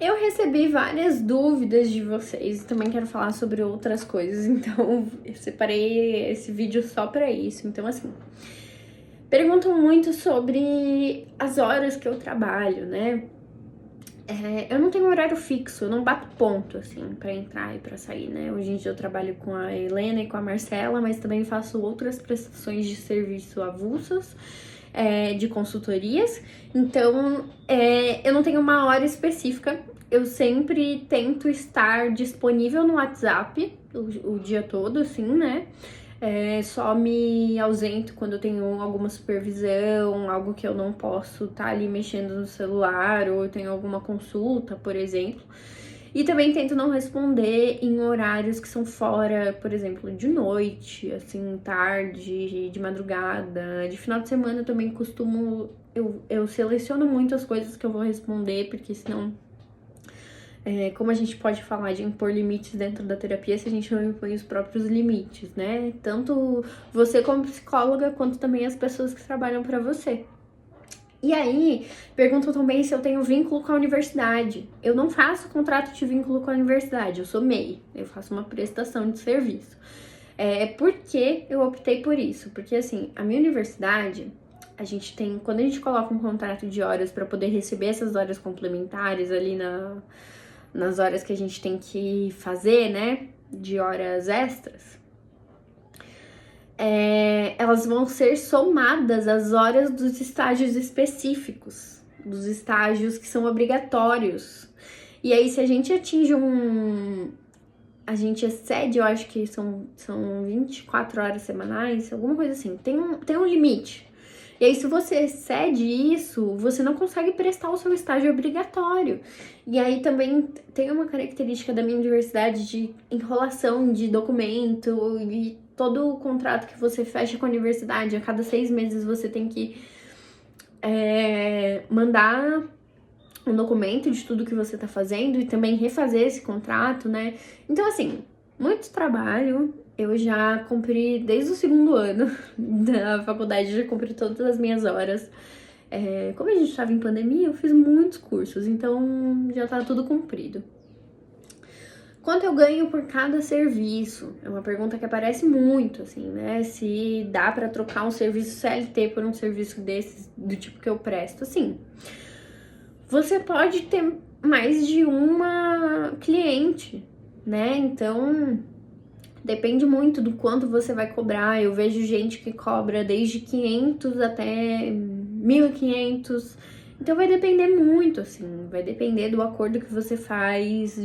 Eu recebi várias dúvidas de vocês e também quero falar sobre outras coisas, então eu separei esse vídeo só pra isso. Então, assim, perguntam muito sobre as horas que eu trabalho, né? Eu não tenho horário fixo, eu não bato ponto, assim, pra entrar e pra sair, né? Hoje em dia eu trabalho com a Helena e com a Marcela, mas também faço outras prestações de serviço avulsas, de consultorias. Então, eu não tenho uma hora específica. Eu sempre tento estar disponível no WhatsApp o dia todo, assim, né? Só me ausento quando eu tenho alguma supervisão, algo que eu não posso estar ali mexendo no celular, ou eu tenho alguma consulta, por exemplo. E também tento não responder em horários que são fora, por exemplo, de noite, assim, tarde, de madrugada. De final de semana eu também costumo. Eu seleciono muito as coisas que eu vou responder, porque senão. Como a gente pode falar de impor limites dentro da terapia se a gente não impõe os próprios limites, né? Tanto você como psicóloga, quanto também as pessoas que trabalham para você. E aí, perguntam também se eu tenho vínculo com a universidade. Eu não faço contrato de vínculo com a universidade, eu sou MEI, eu faço uma prestação de serviço. Por que eu optei por isso? Porque, assim, a minha universidade, a gente tem, quando a gente coloca um contrato de horas para poder receber essas horas complementares ali nas horas que a gente tem que fazer, né, de horas extras, elas vão ser somadas às horas dos estágios específicos, dos estágios que são obrigatórios. E aí, se a gente atinge a gente excede, eu acho que são 24 horas semanais, alguma coisa assim, tem um limite. E aí, se você excede isso, você não consegue prestar o seu estágio obrigatório. E aí também tem uma característica da minha universidade de enrolação de documento e todo o contrato que você fecha com a universidade, a cada 6 meses você tem que mandar um documento de tudo que você tá fazendo e também refazer esse contrato, né? Então, assim, muito trabalho. Eu já cumpri desde o segundo ano da faculdade, já cumpri todas as minhas horas. Como a gente estava em pandemia, eu fiz muitos cursos, então já tá tudo cumprido. Quanto eu ganho por cada serviço? É uma pergunta que aparece muito, assim, né? Se dá para trocar um serviço CLT por um serviço desses, do tipo que eu presto, assim. Você pode ter mais de uma cliente, né? Então, depende muito do quanto você vai cobrar. Eu vejo gente que cobra desde 500 até 1.500. Então vai depender muito, assim, vai depender do acordo que você faz,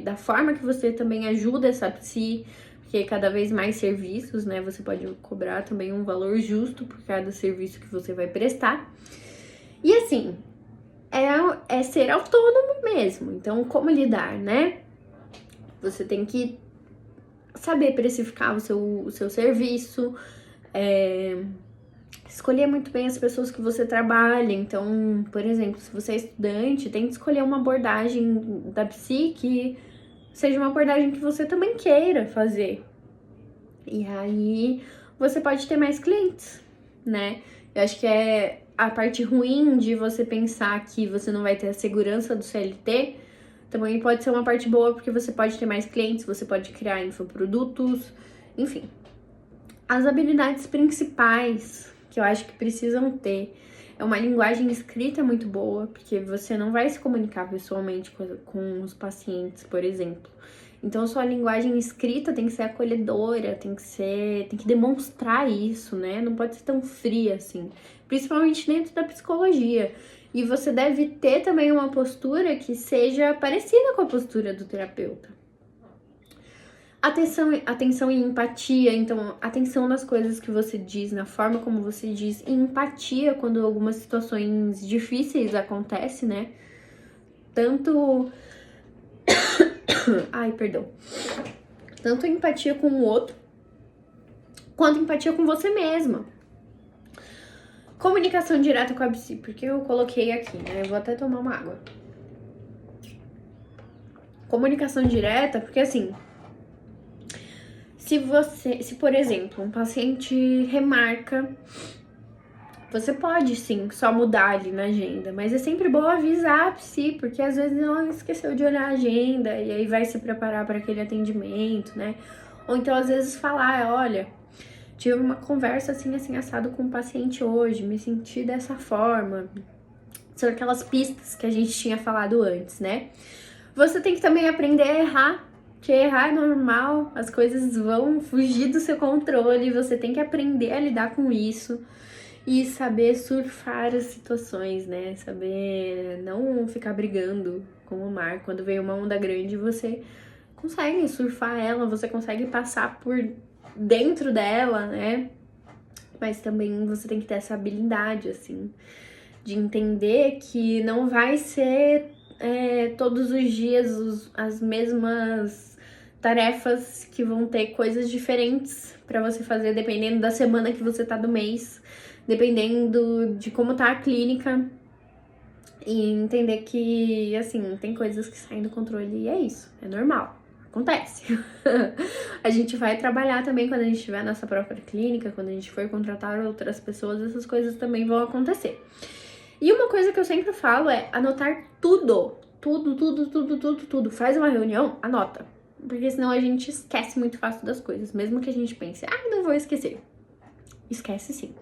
da forma que você também ajuda essa psi, porque cada vez mais serviços, né? Você pode cobrar também um valor justo por cada serviço que você vai prestar. E assim, é ser autônomo mesmo. Então, como lidar, né? Você tem que saber precificar o seu serviço, escolher muito bem as pessoas que você trabalha. Então, por exemplo, se você é estudante, tem que escolher uma abordagem da psi que seja uma abordagem que você também queira fazer. E aí, você pode ter mais clientes, né? Eu acho que é a parte ruim de você pensar que você não vai ter a segurança do CLT, também pode ser uma parte boa, porque você pode ter mais clientes, você pode criar infoprodutos, enfim. As habilidades principais que eu acho que precisam ter é uma linguagem escrita muito boa, porque você não vai se comunicar pessoalmente com os pacientes, por exemplo. Então, sua linguagem escrita tem que ser acolhedora, tem que demonstrar isso, né? Não pode ser tão fria assim, principalmente dentro da psicologia. E você deve ter também uma postura que seja parecida com a postura do terapeuta. Atenção e empatia, então, atenção nas coisas que você diz, na forma como você diz, e empatia quando algumas situações difíceis acontecem, né? Tanto. Ai, perdão. Tanto empatia com o outro, quanto empatia com você mesma. Comunicação direta com a psi, porque eu coloquei aqui, né? Eu vou até tomar uma água. Comunicação direta, porque assim, se por exemplo, um paciente remarca Você pode sim só mudar ali na agenda, mas é sempre bom avisar a psi, porque às vezes ela esqueceu de olhar a agenda e aí vai se preparar para aquele atendimento, né? Ou então às vezes falar, olha, tive uma conversa assim, assim, assado com o paciente hoje, me senti dessa forma. São aquelas pistas que a gente tinha falado antes, né? Você tem que também aprender a errar, porque errar é normal, as coisas vão fugir do seu controle, você tem que aprender a lidar com isso. E saber surfar as situações, né? Saber não ficar brigando com o mar. Quando vem uma onda grande, você consegue surfar ela, você consegue passar por dentro dela, né? Mas também você tem que ter essa habilidade, assim, de entender que não vai ser todos os dias as mesmas tarefas, que vão ter coisas diferentes para você fazer, dependendo da semana que você tá do mês, dependendo de como tá a clínica, e entender que, assim, tem coisas que saem do controle e é isso, é normal, acontece. A gente vai trabalhar também quando a gente tiver a nossa própria clínica, quando a gente for contratar outras pessoas, essas coisas também vão acontecer. E uma coisa que eu sempre falo é anotar tudo. Tudo. Faz uma reunião, anota. Porque senão a gente esquece muito fácil das coisas. Mesmo que a gente pense, não vou esquecer. Esquece sim.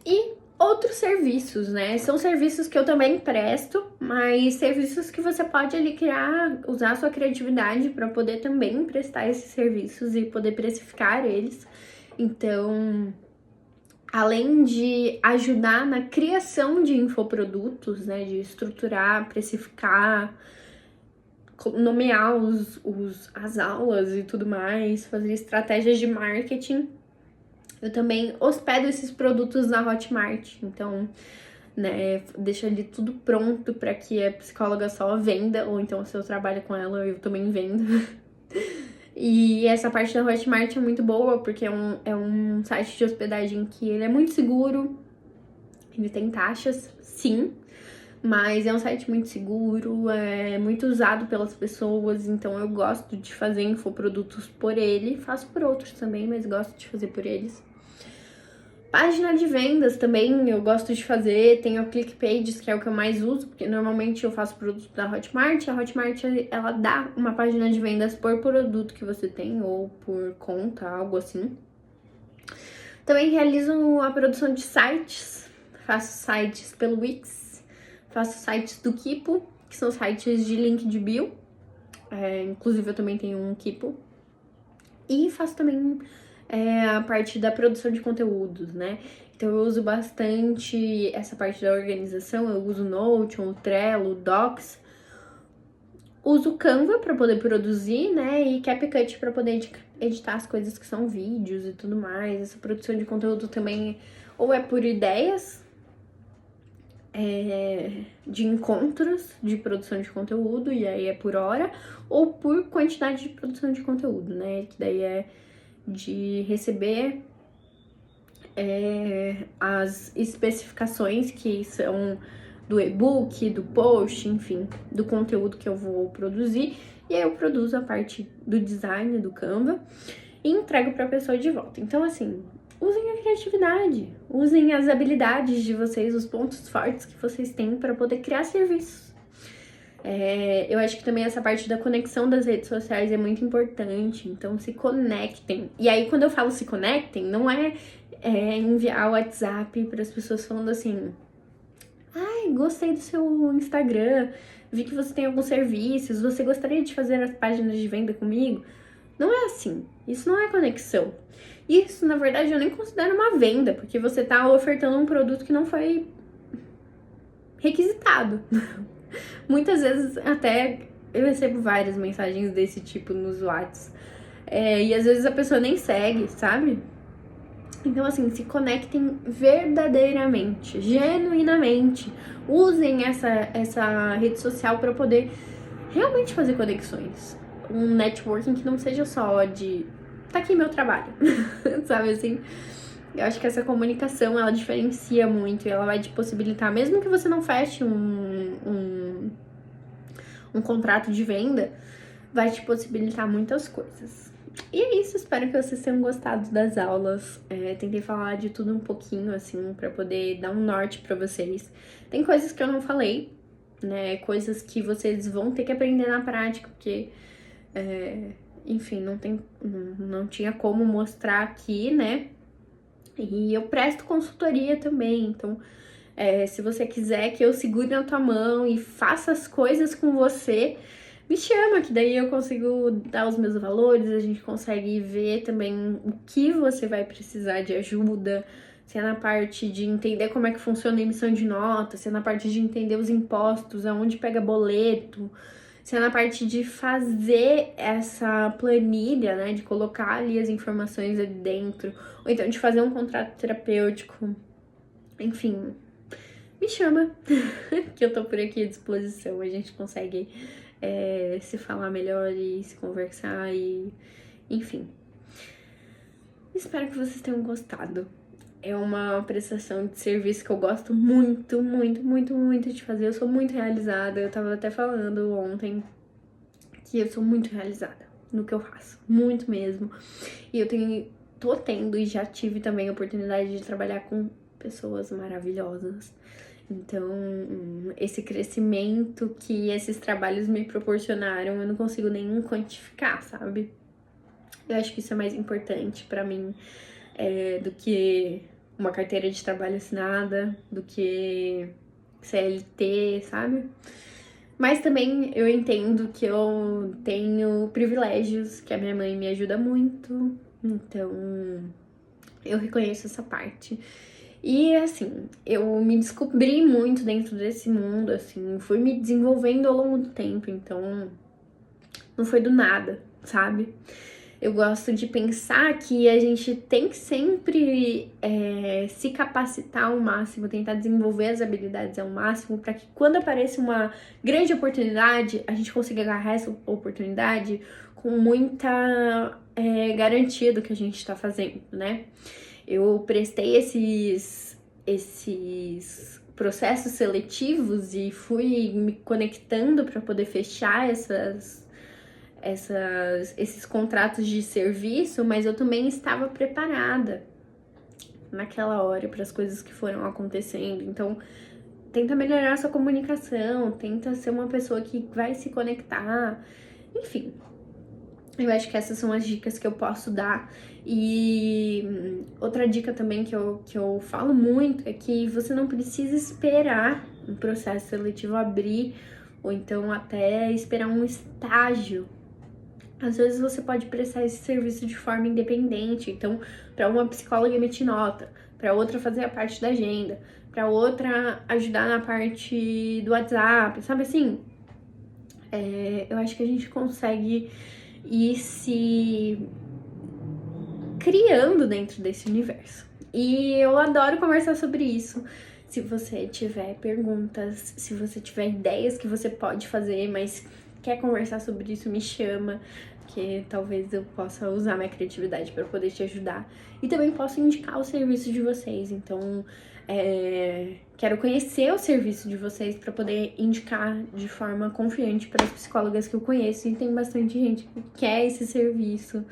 E outros serviços, né? São serviços que eu também presto, mas serviços que você pode ali usar a sua criatividade para poder também prestar esses serviços e poder precificar eles. Então, além de ajudar na criação de infoprodutos, né, de estruturar, precificar, nomear as aulas e tudo mais, fazer estratégias de marketing, eu também hospedo esses produtos na Hotmart. Então, né, deixo ali tudo pronto para que a psicóloga só venda, ou então se eu trabalho com ela, eu também vendo. E essa parte da Hotmart é muito boa, porque é um site de hospedagem que ele é muito seguro, ele tem taxas, sim, mas é um site muito seguro, é muito usado pelas pessoas, então eu gosto de fazer infoprodutos por ele, faço por outros também, mas gosto de fazer por eles. Página de vendas também eu gosto de fazer, tem o ClickPages, que é o que eu mais uso, porque normalmente eu faço produto da Hotmart, a Hotmart ela dá uma página de vendas por produto que você tem, ou por conta, algo assim. Também realizo a produção de sites, faço sites pelo Wix, faço sites do Kipo, que são sites de link de bio, inclusive eu também tenho um Kipo, e faço também a parte da produção de conteúdos, né? Então eu uso bastante essa parte da organização, eu uso o Notion, o Trello, o Docs, uso o Canva para poder produzir, né? E CapCut para poder editar as coisas que são vídeos e tudo mais. Essa produção de conteúdo também ou é por ideias de encontros de produção de conteúdo, e aí é por hora, ou por quantidade de produção de conteúdo, né? Que daí é de receber as especificações que são do e-book, do post, enfim, do conteúdo que eu vou produzir, e aí eu produzo a parte do design do Canva e entrego para a pessoa de volta. Então, assim, usem a criatividade, usem as habilidades de vocês, os pontos fortes que vocês têm para poder criar serviços. Eu acho que também essa parte da conexão das redes sociais é muito importante, então se conectem. E aí, quando eu falo se conectem, não é enviar o WhatsApp para as pessoas falando assim: ai, gostei do seu Instagram, vi que você tem alguns serviços, você gostaria de fazer as páginas de venda comigo? Não é assim, isso não é conexão. Isso, na verdade, eu nem considero uma venda, porque você tá ofertando um produto que não foi requisitado. Muitas vezes até eu recebo várias mensagens desse tipo nos WhatsApp. E às vezes a pessoa nem segue, sabe? Então, assim, se conectem verdadeiramente, genuinamente. Usem essa rede social para poder realmente fazer conexões. Um networking que não seja só de tá aqui meu trabalho, sabe assim? Eu acho que essa comunicação, ela diferencia muito e ela vai te possibilitar, mesmo que você não feche um contrato de venda, vai te possibilitar muitas coisas. E é isso, espero que vocês tenham gostado das aulas. Tentei falar de tudo um pouquinho, assim, pra poder dar um norte pra vocês. Tem coisas que eu não falei, né? Coisas que vocês vão ter que aprender na prática, porque, enfim, não tinha como mostrar aqui, né? E eu presto consultoria também, então, se você quiser que eu segure na tua mão e faça as coisas com você, me chama, que daí eu consigo dar os meus valores, a gente consegue ver também o que você vai precisar de ajuda, se é na parte de entender como é que funciona a emissão de nota, se é na parte de entender os impostos, aonde pega boleto, se é na parte de fazer essa planilha, né, de colocar ali as informações ali dentro, ou então de fazer um contrato terapêutico, enfim, me chama, que eu tô por aqui à disposição, a gente consegue se falar melhor e se conversar e, enfim. Espero que vocês tenham gostado. É uma prestação de serviço que eu gosto muito, muito, muito, muito de fazer. Eu sou muito realizada. Eu tava até falando ontem que eu sou muito realizada no que eu faço. Muito mesmo. E eu tô tendo e já tive também a oportunidade de trabalhar com pessoas maravilhosas. Então, esse crescimento que esses trabalhos me proporcionaram, eu não consigo nem quantificar, sabe? Eu acho que isso é mais importante pra mim do que uma carteira de trabalho assinada, do que CLT, sabe? Mas também eu entendo que eu tenho privilégios, que a minha mãe me ajuda muito, então eu reconheço essa parte. E assim, eu me descobri muito dentro desse mundo, assim, fui me desenvolvendo ao longo do tempo, então não foi do nada, sabe? Eu gosto de pensar que a gente tem que sempre se capacitar ao máximo, tentar desenvolver as habilidades ao máximo, para que quando apareça uma grande oportunidade, a gente consiga agarrar essa oportunidade com muita garantia do que a gente está fazendo, né? Eu prestei esses processos seletivos e fui me conectando para poder fechar esses contratos de serviço, mas eu também estava preparada naquela hora para as coisas que foram acontecendo. Então, tenta melhorar a sua comunicação, tenta ser uma pessoa que vai se conectar, enfim. Eu acho que essas são as dicas que eu posso dar. E outra dica também que eu falo muito é que você não precisa esperar um processo seletivo abrir, ou então até esperar um estágio. Às vezes você pode prestar esse serviço de forma independente. Então, para uma psicóloga emitir nota, para outra fazer a parte da agenda, para outra ajudar na parte do WhatsApp, sabe assim? Eu acho que a gente consegue ir se criando dentro desse universo. E eu adoro conversar sobre isso. Se você tiver perguntas, se você tiver ideias que você pode fazer, mas quer conversar sobre isso, me chama, que talvez eu possa usar minha criatividade para poder te ajudar. E também posso indicar o serviço de vocês. Então, quero conhecer o serviço de vocês para poder indicar de forma confiante para as psicólogas que eu conheço. E tem bastante gente que quer esse serviço.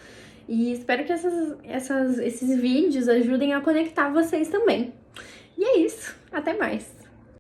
E espero que esses vídeos ajudem a conectar vocês também. E é isso. Até mais!